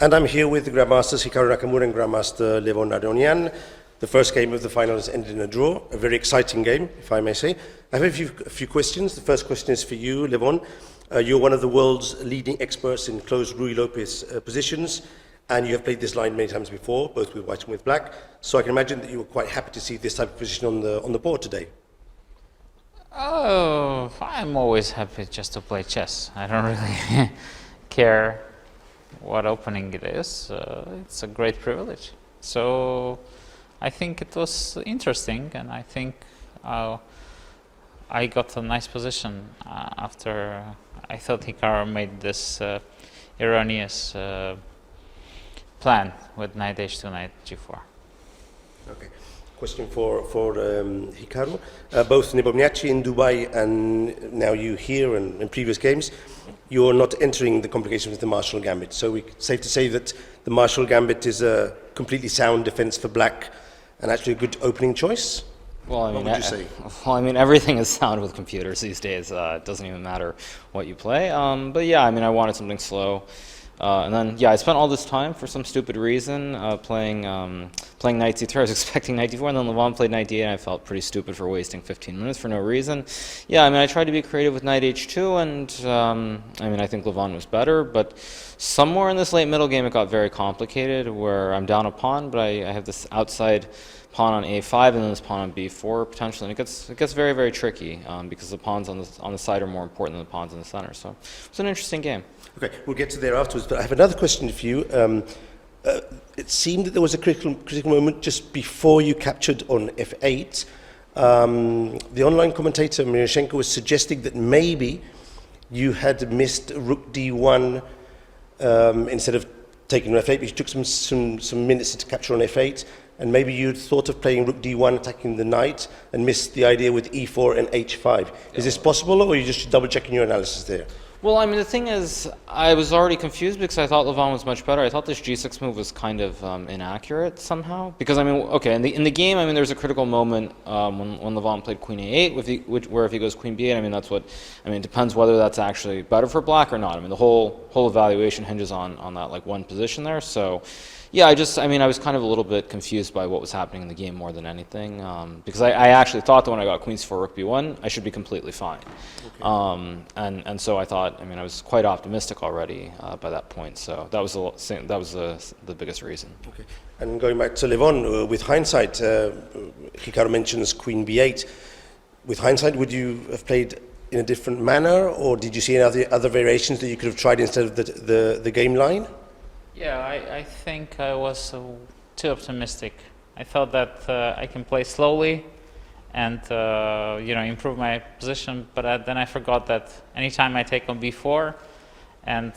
And I'm here with the Grandmasters Hikaru Nakamura and Grandmaster Levon Aronian. The first game of the finals ended in a draw, a very exciting game, if I may say. I have a few questions. The first question is for you, Levon. You're one of the world's leading experts in closed Ruy Lopez positions, and you have played this line many times before, both with white and with black. So I can imagine that you were quite happy to see this type of position on the board today. Oh, I'm always happy just to play chess. I don't really care what opening it is. It's a great privilege. So I think it was interesting, and I think I got a nice position after I thought Hikaru made this erroneous plan with knight h2, knight g4. Okay. Question for Hikaru. Both Nebomniachtchi in Dubai and now you here and in previous games, you're not entering the complications with the Marshall Gambit. So it's safe to say that the Marshall Gambit is a completely sound defense for black and actually a good opening choice? Well, I mean, what would you say? Well, I mean, everything is sound with computers these days. It doesn't even matter what you play. But yeah, I mean, I wanted something slow. And then, yeah, I spent all this time for some stupid reason playing knight c3. I was expecting knight d4, and then Levon played knight d8, and I felt pretty stupid for wasting 15 minutes for no reason. Yeah, I mean, I tried to be creative with knight h2, and I mean, I think Levon was better, but somewhere in this late middle game it got very complicated, where I'm down a pawn, but I have this outside pawn on a5, and then this pawn on b4 potentially, and it gets very, very tricky because the pawns on the side are more important than the pawns in the center. So it's an interesting game. Okay, we'll get to there afterwards, but I have another question for you. It seemed that there was a critical moment just before you captured on f8. The online commentator Miroshchenko was suggesting that maybe you had missed rook d1 instead of taking on f8, but you took some minutes to capture on f8, and maybe you'd thought of playing rook d1, attacking the knight, and missed the idea with e4 and h5. Is this possible, or are you just double-checking your analysis there? Well, I mean, the thing is, I was already confused because I thought Levon was much better. I thought this g6 move was kind of inaccurate somehow. Because, I mean, okay, in the game, I mean, there's a critical moment when Levon played queen a8, where if he goes queen b8, I mean, it depends whether that's actually better for black or not. I mean, the whole evaluation hinges on that, like, one position there. So, yeah, I mean, I was kind of a little bit confused by what was happening in the game more than anything. Because I actually thought that when I got queen c4, rook b1, I should be completely fine. Okay. And so I thought, I mean, I was quite optimistic already by that point. So that was the biggest reason. Okay. And going back to Levon, with hindsight, Hikaru mentions queen b8. With hindsight, would you have played in a different manner, or did you see any other variations that you could have tried instead of the game line? Yeah, I think I was too optimistic. I thought that I can play slowly and improve my position, but then I forgot that anytime I take on b4 and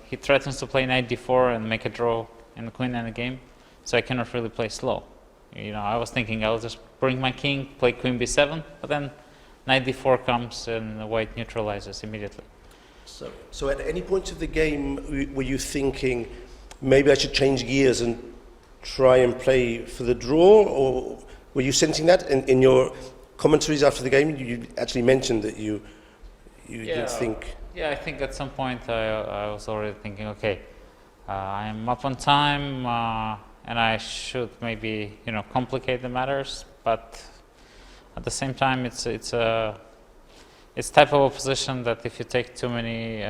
he threatens to play knight d4 and make a draw in the queen endgame, so I cannot really play slow. I was thinking I'll just bring my king, play queen b7, but then knight d4 comes and white neutralizes immediately. So at any point of the game, were you thinking, maybe I should change gears and try and play for the draw, or were you sensing that in your commentaries after the game? You actually mentioned that you didn't think. Yeah, I think at some point I was already thinking, okay, I'm up on time, and I should maybe complicate the matters, but at the same time it's type of a position that if you take too many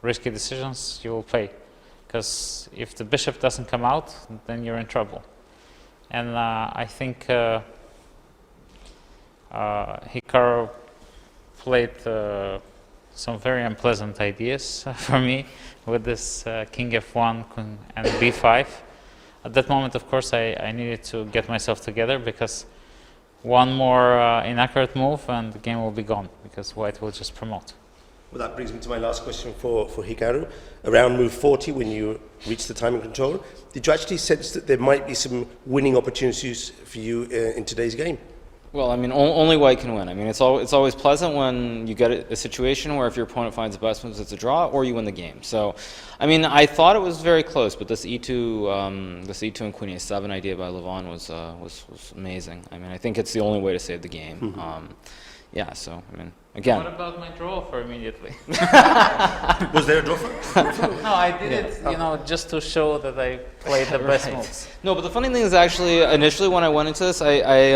risky decisions, you will pay. Because if the bishop doesn't come out, then you're in trouble. And I think Hikaru played some very unpleasant ideas for me with this king f1 and b5. At that moment, of course, I needed to get myself together, because one more inaccurate move and the game will be gone, because white will just promote. Well, that brings me to my last question for Hikaru. Around move 40, when you reached the timing control, did you actually sense that there might be some winning opportunities for you in today's game? Well, I mean, only white can win. I mean, it's always pleasant when you get a situation where if your opponent finds the best moves, it's a draw, or you win the game. So, I mean, I thought it was very close, but this e2 and queen a7 idea by Levon was amazing. I mean, I think it's the only way to save the game. yeah, so I mean, again. What about my draw for immediately? Was there a draw for? No, I did it, you know, just to show that I played the best Right. moves. No, but the funny thing is actually, initially when I went into this, I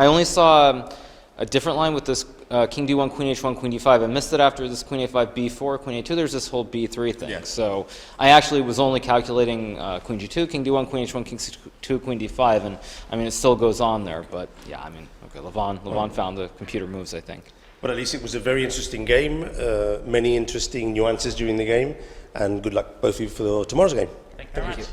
only saw a different line with this King D1, Queen H1, Queen D5. I missed it after this Queen A5, B4, Queen A2. There's this whole B3 thing. Yeah. So I actually was only calculating Queen G2, King D1, Queen H1, King C2, Queen D5, and I mean it still goes on there. But yeah, I mean, okay, Levon found the computer moves, I think. But at least it was a very interesting game, many interesting nuances during the game, and good luck both of you for tomorrow's game. Thank you very much.